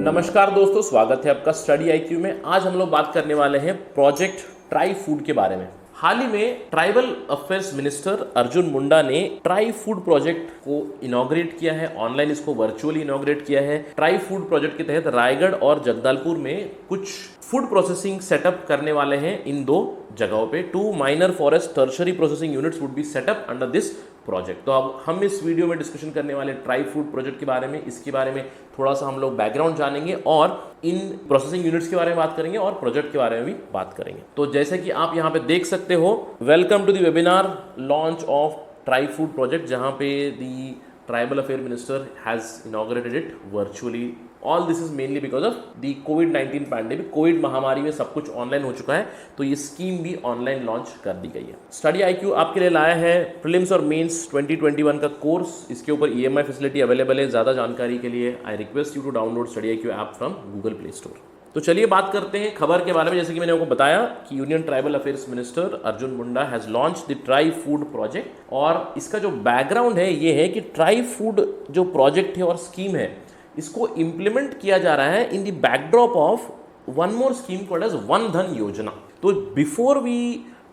नमस्कार दोस्तों, स्वागत है आपका स्टडी आईक्यू में। आज हम लोग बात करने वाले हैं प्रोजेक्ट ट्राई फूड के बारे में। हाल ही में tribal affairs minister Arjun Munda ने ट्राई फूड प्रोजेक्ट को इनॉग्रेट किया है। ऑनलाइन इसको वर्चुअली इनॉग्रेट किया है। ट्राई फूड प्रोजेक्ट के तहत रायगढ़ और जगदलपुर में कुछ फूड प्रोसेसिंग सेटअप करने वाले हैं। इन दो जगहों पे 2 minor forest tertiary processing units would be set up under this project. तो अब हम इस वीडियो में डिस्कशन करने वाले ट्राई फूड प्रोजेक्ट के बारे में, इसके बारे में थोड़ा सा हम लोग बैकग्राउंड जानेंगे और इन प्रोसेसिंग यूनिट्स के बारे में बात करेंगे और प्रोजेक्ट के बारे में भी बात करेंगे। तो जैसे कि आप यहाँ पे देख सकते हो, welcome to the webinar launch of tri food project, जहाँ पे the tribal affair minister has inaugurated it virtually. All this is mainly because of the कोविड-19 पैंडेमिक। कोविड महामारी में सब कुछ ऑनलाइन हो चुका है, तो ये स्कीम भी ऑनलाइन लॉन्च कर दी गई है। स्टडी आईक्यू आपके लिए लाया है प्रीलिम्स और मेंस 2021 का कोर्स। इसके ऊपर EMI फैसिलिटी अवेलेबल है। ज़्यादा जानकारी के लिए I request you to download Study IQ app from Google Play Store. तो चलिए बात करते हैं खबर के बारे में। जैसे कि मैंने आपको बताया कि union tribal affairs minister Arjun Munda has launch the try food project, और इसका जो बैकग्राउंड है ये है कि ट्राई फूड जो प्रोजेक्ट है और स्कीम है, इसको इम्प्लीमेंट किया जा रहा है in the backdrop of one more scheme called as Van Dhan Yojana. तो before we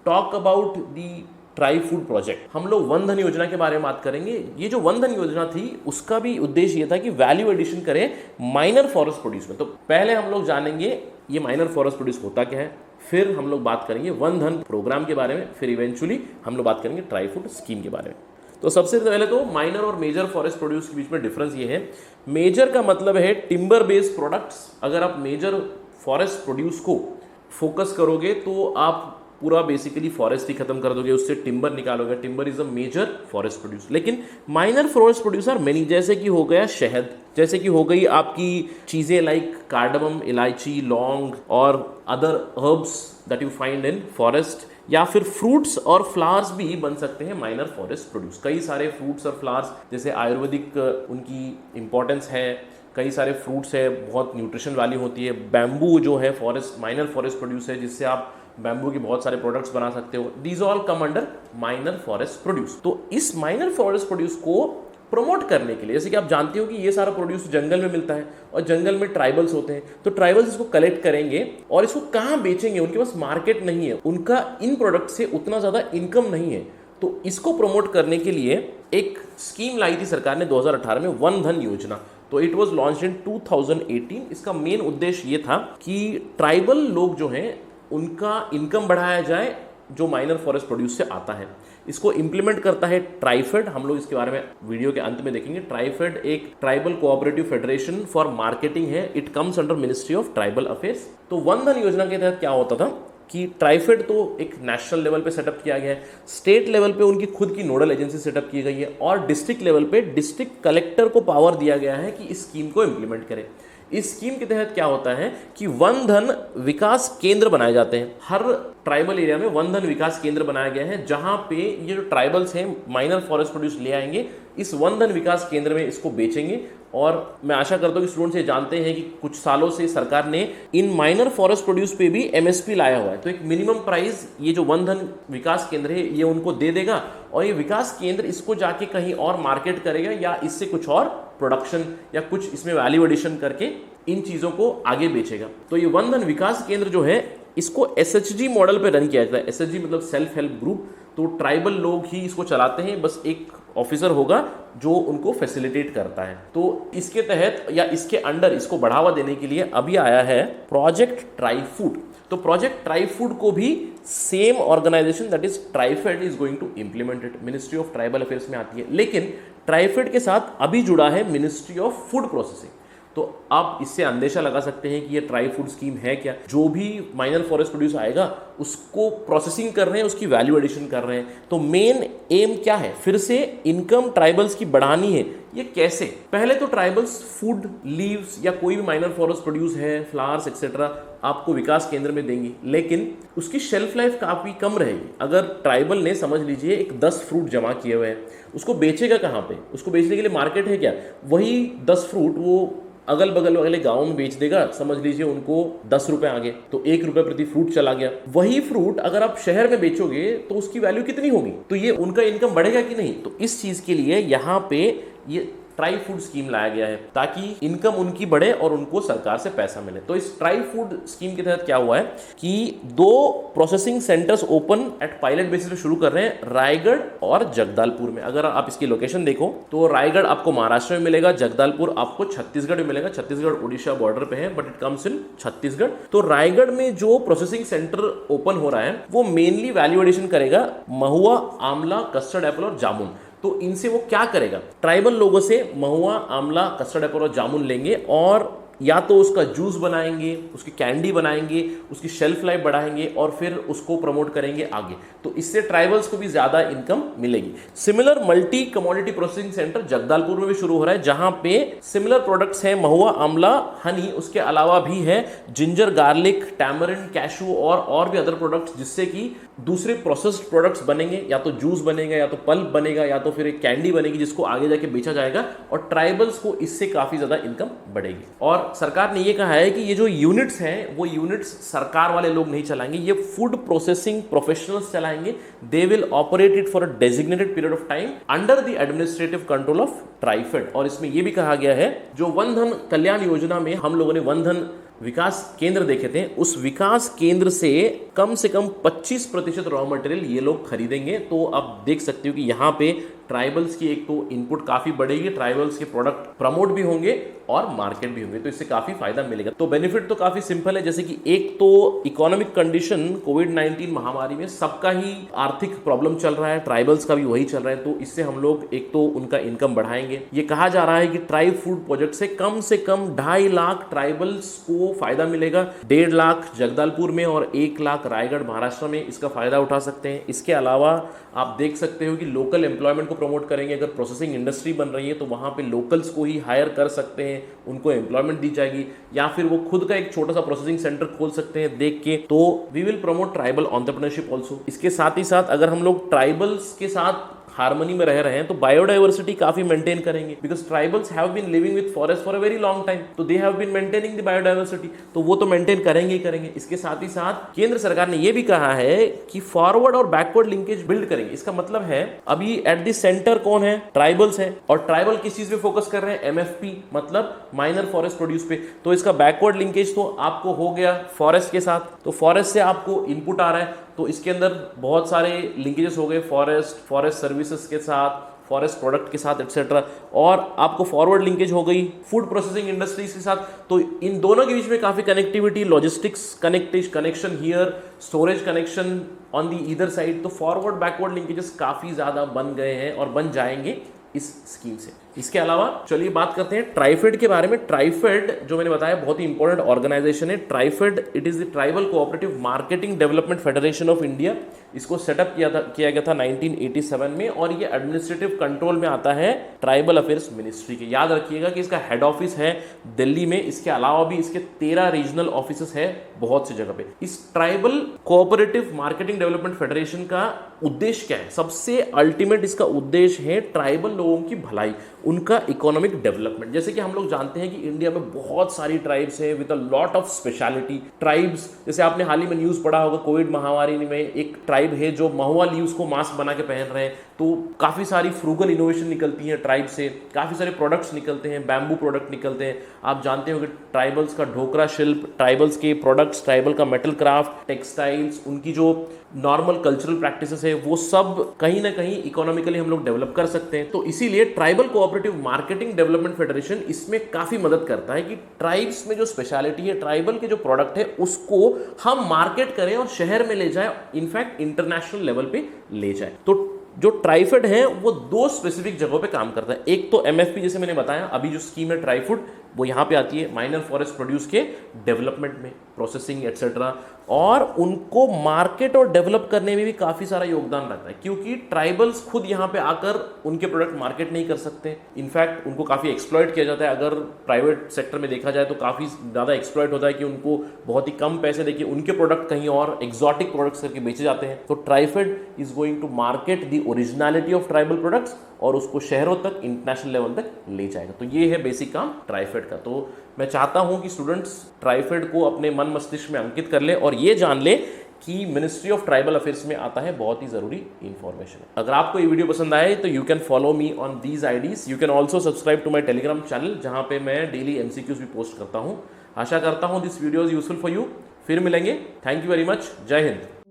talk about the try food project, हम लोग वन धन योजना के बारे में बात करेंगे। ये जो वन धन योजना थी, उसका भी उद्देश्य ये था कि वैल्यू एडिशन करें माइनर फॉरेस्ट प्रोड्यूस में। तो पहले हम लोग जानेंगे ये माइनर फॉरेस्ट प्रोड्यूस होता क्या है, फिर हम लोग बात करेंगे वन धन प्रोग्राम के बारे में, फिर इवेंचुअली हम लोग बात करेंगे ट्राई फूड स्कीम के बारे में। तो सबसे पहले तो माइनर और मेजर फॉरेस्ट प्रोड्यूस के बीच में डिफरेंस ये है। मेजर का मतलब है टिम्बर बेस्ड प्रोडक्ट्स। अगर आप मेजर फॉरेस्ट प्रोड्यूस को फोकस करोगे तो आप पूरा बेसिकली फॉरेस्ट ही खत्म कर दोगे, उससे टिम्बर निकालोगे। Timber is a major forest produce. लेकिन minor forest produce are many, जैसे कि हो गया शहद, जैसे कि हो गई आपकी चीज़ें लाइक कार्डमम, इलायची, लौंग और other herbs that you find in forest, या फिर फ्रूट्स और फ्लावर्स भी बन सकते हैं माइनर फॉरेस्ट प्रोड्यूस। कई सारे फ्रूट्स और फ्लावर्स, जैसे आयुर्वेदिक उनकी इंपॉर्टेंस है, कई सारे फ्रूट्स है, बहुत न्यूट्रिशन वाली होती है। बैम्बू जो है फॉरेस्ट माइनर फॉरेस्ट प्रोड्यूस है, जिससे आप बैम्बू के बहुत सारे प्रोडक्ट्स बना सकते हो। These all come under minor forest produce. तो इस माइनर फॉरेस्ट प्रोड्यूस को प्रमोट करने के लिए, जैसे कि आप जानते हो कि ये सारा प्रोड्यूस जंगल में मिलता है और जंगल में ट्राइबल्स होते हैं, तो ट्राइबल्स इसको कलेक्ट करेंगे और इसको कहाँ बेचेंगे, उनके पास मार्केट नहीं है, उनका इन प्रोडक्ट से उतना ज़्यादा इनकम नहीं है। तो इसको प्रमोट करने के लिए एक स्कीम लाई थी सरकार ने 2018 में, वन धन योजना। तो इट वॉज लॉन्च इन 2018। इसका मेन उद्देश्य ये था कि ट्राइबल लोग जो हैं उनका इनकम बढ़ाया जाए जो माइनर फॉरेस्ट प्रोड्यूस से आता है। इसको इंप्लीमेंट करता है ट्राइफेड। हम लोग इसके बारे में वीडियो के अंत में देखेंगे। ट्राइफेड एक tribal cooperative federation for marketing है। It comes under ministry of tribal affairs. तो वन धन योजना के तहत क्या होता था कि ट्राइफेड तो एक नेशनल लेवल पे सेटअप किया गया है, स्टेट लेवल पे उनकी खुद की नोडल एजेंसी सेटअप की गई है, और डिस्ट्रिक्ट लेवल पे डिस्ट्रिक्ट कलेक्टर को पावर दिया गया है कि इस स्कीम को इंप्लीमेंट करें। इस स्कीम के तहत क्या होता है कि वन धन विकास केंद्र बनाए जाते हैं। हर ट्राइबल एरिया में वन धन विकास केंद्र बनाया गया है, जहां पे ये जो ट्राइबल्स हैं माइनर फॉरेस्ट प्रोड्यूस ले आएंगे, इस वन धन विकास केंद्र में इसको बेचेंगे। और मैं आशा करता हूँ कि स्टूडेंट्स ये जानते हैं कि कुछ सालों से सरकार ने इन माइनर फॉरेस्ट प्रोड्यूस पे भी MSP लाया हुआ है। तो एक मिनिमम प्राइस ये जो वन धन विकास केंद्र है ये उनको दे देगा, और ये विकास केंद्र इसको जाके कहीं और मार्केट करेगा या इससे कुछ और प्रोडक्शन या कुछ इसमें वैल्यू एडिशन करके इन चीज़ों को आगे बेचेगा। तो ये वन धन विकास केंद्र जो है, इसको SHG मॉडल पे रन किया जाता है। SHG मतलब सेल्फ हेल्प ग्रुप। तो ट्राइबल लोग ही इसको चलाते हैं, बस एक ऑफिसर होगा जो उनको फैसिलिटेट करता है। तो इसके तहत या इसके अंडर इसको बढ़ावा देने के लिए अभी आया है प्रोजेक्ट ट्राई फूड। तो प्रोजेक्ट ट्राई फूड को भी same organisation that is TRIFED is going to implement it. Ministry of tribal affairs में आती है, लेकिन ट्राइफेड के साथ अभी जुड़ा है मिनिस्ट्री ऑफ फूड प्रोसेसिंग। तो आप इससे अंदेशा लगा सकते हैं कि ये ट्राई फूड स्कीम है क्या। जो भी माइनर फॉरेस्ट प्रोड्यूस आएगा उसको प्रोसेसिंग कर रहे हैं, उसकी वैल्यू एडिशन कर रहे हैं। तो मेन एम क्या है, फिर से इनकम ट्राइबल्स की बढ़ानी है। ये कैसे? पहले तो ट्राइबल्स फूड लीव्स या कोई भी माइनर फॉरेस्ट प्रोड्यूस है, फ्लावर्स एक्सेट्रा, आपको विकास केंद्र में देंगी, लेकिन उसकी शेल्फ लाइफ काफ़ी कम रहेगी। अगर ट्राइबल ने, समझ लीजिए, एक 10 फ्रूट जमा किए हुए हैं, उसको बेचेगा कहाँ पे? उसको बेचने के लिए मार्केट है क्या? वही 10 फ्रूट वो अगल बगल वाले गांव में बेच देगा। समझ लीजिए उनको 10 रुपए आ गए, तो 1 रुपए प्रति फ्रूट चला गया। वही फ्रूट अगर आप शहर में बेचोगे तो उसकी वैल्यू कितनी होगी? तो ये उनका इनकम बढ़ेगा कि नहीं? तो इस चीज के लिए यहाँ पे ये ट्राई फूड स्कीम लाया गया है ताकि इनकम उनकी बढ़े और उनको सरकार से पैसा मिले। तो इस ट्राई फूड स्कीम के तहत क्या हुआ है कि 2 processing centres open at pilot basis पे शुरू कर रहे हैं, रायगढ़ और जगदलपुर में। अगर आप इसकी लोकेशन देखो तो रायगढ़ आपको महाराष्ट्र में मिलेगा, जगदलपुर आपको छत्तीसगढ़ में मिलेगा। छत्तीसगढ़ उड़ीसा बॉर्डर पे है but it comes in Chhattisgarh. तो रायगढ़ में जो प्रोसेसिंग सेंटर ओपन हो रहा है वो मेनली वैल्यू एडिशन करेगा महुआ, आंवला, कस्टर्ड एप्पल और जामुन। तो इनसे वो क्या करेगा, ट्राइबल लोगों से महुआ, आंवला, कस्टर्ड एप्पल और जामुन लेंगे और या तो उसका जूस बनाएंगे, उसकी कैंडी बनाएंगे, उसकी शेल्फ लाइफ बढ़ाएंगे और फिर उसको प्रमोट करेंगे आगे। तो इससे ट्राइबल्स को भी ज्यादा इनकम मिलेगी। Similar multi commodity processing centre Jagdalpur में भी शुरू हो रहा है जहां पे सिमिलर प्रोडक्ट्स हैं, महुआ, आंवला, हनी, उसके अलावा भी है जिंजर, गार्लिक, टैमरिन, कैशू और भी अदर प्रोडक्ट्स, जिससे कि दूसरे प्रोसेस्ड प्रोडक्ट्स बनेंगे, या तो जूस बनेगा, या तो पल्प बनेगा, या तो फिर एक कैंडी बनेगी जिसको आगे जाके बेचा जाएगा और ट्राइबल्स को इससे काफी ज्यादा इनकम बढ़ेगी। और सरकार ने ये कहा है कि ये जो यूनिट्स हैं वो यूनिट्स सरकार वाले लोग नहीं चलाएंगे, ये फूड प्रोसेसिंग प्रोफेशनल्स चलाएंगे। They will operate it for a designated period of time under the administrative control of TRIFED. और इसमें यह भी कहा गया है जो वन धन कल्याण योजना में हम लोगों ने वन धन विकास केंद्र देखे थे, उस विकास केंद्र से कम 25% रॉ मटेरियल ये लोग खरीदेंगे। तो आप देख सकते हो कि यहाँ पे ट्राइबल्स की एक तो इनपुट काफी बढ़ेगी, ट्राइबल्स के प्रोडक्ट प्रमोट भी होंगे और मार्केट भी होंगे, तो इससे काफी फायदा मिलेगा। तो बेनिफिट तो काफी सिंपल है, जैसे कि एक तो इकोनॉमिक कंडीशन कोविड-19 महामारी में सबका ही आर्थिक प्रॉब्लम चल रहा है, ट्राइबल्स का भी वही चल रहा है, तो इससे हम लोग एक तो उनका इनकम बढ़ाएंगे। ये कहा जा रहा है कि ट्राइब फूड प्रोजेक्ट से कम 2.5 लाख ट्राइबल्स को फायदा मिलेगा, 1.5 लाख जगदलपुर में और 1 लाख रायगढ़ महाराष्ट्र में इसका फायदा उठा सकते हैं। इसके अलावा आप देख सकते हो कि लोकल एम्प्लॉयमेंट को प्रमोट करेंगे। अगर प्रोसेसिंग इंडस्ट्री बन रही है तो वहां पे लोकल्स को ही हायर कर सकते हैं, उनको एम्प्लॉयमेंट दी जाएगी, या फिर वो खुद का एक छोटा सा प्रोसेसिंग सेंटर खोल सकते हैं देख के। तो we will promote tribal entrepreneurship also. इसके साथ ही साथ अगर हम लोग ट्राइबल्स के साथ हार्मनी में रह रहे हैं तो बायोडाइवर्सिटी काफी मेंटेन करेंगे, because tribals have been living with forest for a very long time, तो they have been maintaining the biodiversity, तो वो तो मेंटेन करेंगे ही करेंगे। इसके साथ ही साथ केंद्र सरकार ने ये भी कहा है कि फॉरवर्ड और बैकवर्ड लिंकेज बिल्ड करेंगे। इसका मतलब है अभी एट द सेंटर कौन है, ट्राइबल्स है, और ट्राइबल किस चीज पे फोकस कर रहे हैं, एमएफपी मतलब माइनर फॉरेस्ट प्रोड्यूस पे। तो इसका बैकवर्ड लिंकेज तो आपको हो गया फॉरेस्ट के साथ, तो फॉरेस्ट से आपको इनपुट आ रहा है, तो इसके अंदर बहुत सारे लिंकेजेस हो गए फॉरेस्ट सर्विसेज के साथ, फॉरेस्ट प्रोडक्ट के साथ एक्सेट्रा, और आपको फॉरवर्ड लिंकेज हो गई फूड प्रोसेसिंग इंडस्ट्रीज के साथ। तो इन दोनों के बीच में काफी connectivity, logistics connection here, storage connection on the either side. तो फॉरवर्ड बैकवर्ड लिंकेजेस काफी ज्यादा बन गए हैं और बन जाएंगे इस स्कीम से। इसके अलावा चलिए बात करते हैं ट्राइफेड के बारे में। ट्राइफेड जो मैंने बताया बहुत ही इंपॉर्टेंट ऑर्गेनाइजेशन है। TRIFED it is the tribal cooperative marketing development federation of India. इसको सेटअप किया गया था 1987 में, और ये एडमिनिस्ट्रेटिव कंट्रोल में आता है ट्राइबल अफेयर्स मिनिस्ट्री के। याद रखिएगा कि इसका हेड ऑफिस है दिल्ली में, इसके अलावा भी इसके 13 रीजनल ऑफिसेस है बहुत सी जगह पे। इस tribal cooperative marketing development federation का उद्देश्य क्या है, सबसे अल्टीमेट इसका उद्देश्य है ट्राइबल लोगों की भलाई, उनका इकोनॉमिक डेवलपमेंट। जैसे कि हम लोग जानते हैं कि इंडिया में बहुत सारी ट्राइब्स हैं with a lot of speciality tribes. जैसे आपने हाल ही में न्यूज़ पढ़ा होगा, कोविड महामारी में एक ट्राइब है जो महुआ लीव्स को मास्क बना के पहन रहे हैं, तो काफ़ी सारी फ्रूगल इनोवेशन निकलती है ट्राइब से, काफ़ी सारे प्रोडक्ट्स निकलते हैं, बैम्बू प्रोडक्ट निकलते हैं। आप जानते हो कि ट्राइबल्स का ढोकरा शिल्प, ट्राइबल्स के प्रोडक्ट्स, ट्राइबल का मेटल क्राफ्ट, टेक्सटाइल्स, उनकी जो नॉर्मल कल्चरल प्रैक्टिसेस है वो सब कहीं ना कहीं इकोनॉमिकली हम लोग डेवलप कर सकते हैं। तो इसीलिए tribal cooperative marketing development federation इसमें काफ़ी मदद करता है कि ट्राइब्स में जो स्पेशलिटी है, ट्राइबल के जो प्रोडक्ट है उसको हम मार्केट करें और शहर में ले जाए, इनफैक्ट इंटरनेशनल लेवल पे ले जाए। तो जो ट्राइफेड है वो 2 स्पेसिफिक जगहों पे काम करता है। एक तो एमएफपी जैसे मैंने बताया, अभी जो स्कीम है ट्राइफूड वो यहाँ पे आती है माइनर फॉरेस्ट प्रोड्यूस के डेवलपमेंट में, प्रोसेसिंग एटसेट्रा, और उनको मार्केट और डेवलप करने में भी काफ़ी सारा योगदान रहता है, क्योंकि ट्राइबल्स खुद यहाँ पे आकर उनके प्रोडक्ट मार्केट नहीं कर सकते। इनफैक्ट उनको काफ़ी एक्सप्लॉइट किया जाता है। अगर प्राइवेट सेक्टर में देखा जाए तो काफ़ी ज़्यादा एक्सप्लॉइट होता है कि उनको बहुत ही कम पैसे देके उनके प्रोडक्ट कहीं और एक्जॉटिक प्रोडक्ट्स करके बेचे जाते हैं। तो TRIFED is going to market the originality of tribal products और उसको शहरों तक, इंटरनेशनल लेवल तक ले जाएगा। तो ये है बेसिक काम ट्राइफेड का। तो मैं चाहता हूं कि स्टूडेंट्स ट्राइफेड को अपने मन मस्तिष्क में अंकित कर ले और ये जान ले कि मिनिस्ट्री ऑफ ट्राइबल अफेयर्स में आता है, बहुत ही जरूरी इंफॉर्मेशन है। अगर आपको ये वीडियो पसंद आए तो you can follow me on these IDs. You can also subscribe to my Telegram channel, जहां पे मैं डेली MCQs भी पोस्ट करता हूं। आशा करता हूं this video is useful for you. फिर मिलेंगे। Thank you very much. जय हिंद।